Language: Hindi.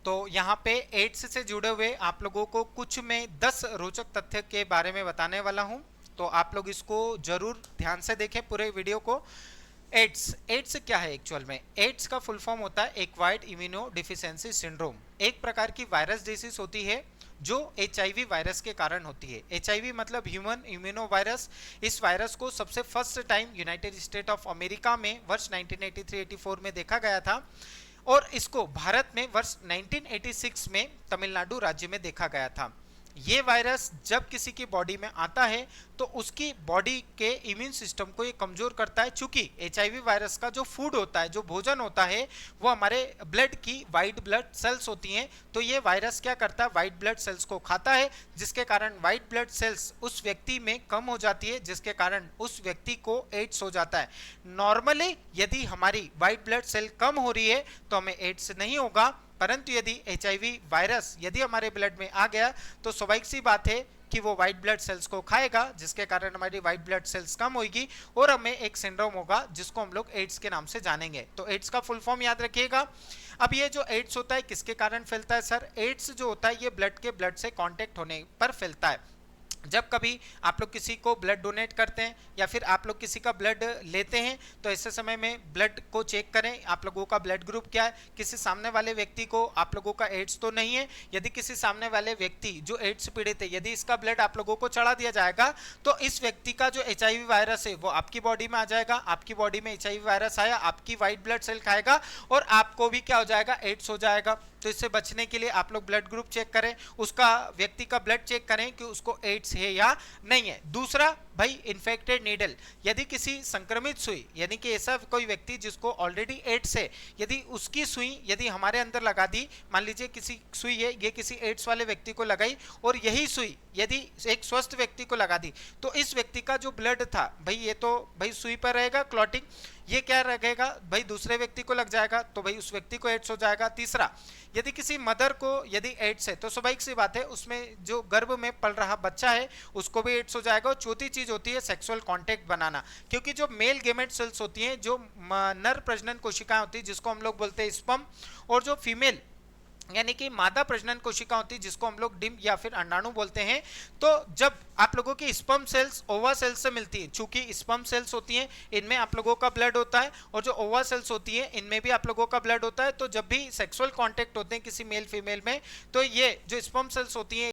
तो यहाँ पे एड्स से जुड़े हुए आप लोगों को कुछ मैं 10 रोचक तथ्य के बारे में बताने वाला हूँ, तो आप लोग इसको जरूर ध्यान से देखें पूरे वीडियो को। एड्स एड्स क्या है एक्चुअल में? एड्स का फुल फॉर्म होता है एक्वायर्ड इम्यूनो डिफिशियंसी सिंड्रोम। एक प्रकार की वायरस डिसीज होती है जो एचआईवी वायरस के कारण होती है। एचआईवी मतलब ह्यूमन इम्यूनो वायरस। इस वायरस को सबसे first time United state of America में वर्ष 1983-84 में देखा गया था, और इसको भारत में वर्ष 1986 में तमिलनाडु राज्य में देखा गया था। ये वायरस जब किसी की बॉडी में आता है तो उसकी बॉडी के इम्यून सिस्टम को ये कमजोर करता है। चूंकि एचआईवी वायरस का जो फूड होता है, जो भोजन होता है, वो हमारे ब्लड की वाइट ब्लड सेल्स होती हैं, तो ये वायरस क्या करता है, वाइट ब्लड सेल्स को खाता है, जिसके कारण वाइट ब्लड सेल्स उस व्यक्ति में कम हो जाती है, जिसके कारण उस व्यक्ति को एड्स हो जाता है। नॉर्मली यदि हमारी वाइट ब्लड सेल कम हो रही है तो हमें एड्स नहीं होगा, परंतु यदि एचआईवी वायरस यदि हमारे ब्लड में आ गया तो स्वाभाविक सी बात है कि वो वाइट ब्लड सेल्स को खाएगा, जिसके कारण हमारी वाइट ब्लड सेल्स कम होगी और हमें एक सिंड्रोम होगा जिसको हम लोग एड्स के नाम से जानेंगे। तो एड्स का फुल फॉर्म याद रखिएगा। अब ये जो एड्स होता है किसके कारण फैलता है सर? एड्स जो होता है ये ब्लड से कांटेक्ट होने पर फैलता है। जब कभी आप लोग किसी को ब्लड डोनेट करते हैं या फिर आप लोग किसी का ब्लड लेते हैं तो ऐसे समय में ब्लड को चेक करें आप लोगों का ब्लड ग्रुप क्या है, किसी सामने वाले व्यक्ति को आप लोगों का एड्स तो नहीं है। यदि किसी सामने वाले व्यक्ति जो एड्स पीड़ित है, यदि इसका ब्लड आप लोगों को चढ़ा दिया जाएगा तो इस व्यक्ति का जो एचआईवी वायरस है वो आपकी बॉडी में आ जाएगा। आपकी बॉडी में एचआईवी वायरस आया, आपकी व्हाइट ब्लड सेल खाएगा और आपको भी क्या हो जाएगा, एड्स हो जाएगा। तो इससे बचने के लिए आप लोग ब्लड ग्रुप चेक करें, उसका व्यक्ति का ब्लड चेक करें कि उसको एड्स है या नहीं है। दूसरा भाई इन्फेक्टेड नीडल, यदि किसी संक्रमित सुई, यानी कि ऐसा कोई व्यक्ति जिसको ऑलरेडी एड्स है, यदि उसकी सुई यदि हमारे अंदर लगा दी, मान लीजिए किसी सुई है ये किसी एड्स वाले व्यक्ति को लगाई और यही सुई यदि एक स्वस्थ व्यक्ति को लगा दी तो इस व्यक्ति का जो ब्लड था भाई ये तो भाई सुई पर रहेगा क्लॉटिंग, ये क्या रहेगा भाई दूसरे व्यक्ति को लग जाएगा तो भाई उस व्यक्ति को एड्स हो जाएगा। तीसरा, यदि किसी मदर को यदि एड्स है तो स्वाभाविक सी बात है उसमें जो गर्भ में पल रहा बच्चा है उसको भी एड्स हो जाएगा। और चौथी चीज होती है सेक्सुअल कांटेक्ट बनाना, क्योंकि जो मेल गेमेट सेल्स होती हैं, जो नर प्रजनन कोशिकाएं होती है जिसको हम लोग बोलते हैं स्पर्म, और जो फीमेल यानी कि मादा प्रजनन कोशिका होती है जिसको हम लोग डिम या फिर अंडाणु बोलते हैं, तो जब आप लोगों की स्पर्म सेल्स ओवा सेल्स से मिलती है, चूंकि स्पर्म सेल्स होती हैं इनमें आप लोगों का ब्लड होता है और जो ओवा सेल्स होती है इनमें भी आप लोगों का ब्लड होता है, तो जब भी सेक्सुअल कांटेक्ट होते हैं किसी मेल फीमेल में तो ये जो स्पर्म सेल्स होती हैं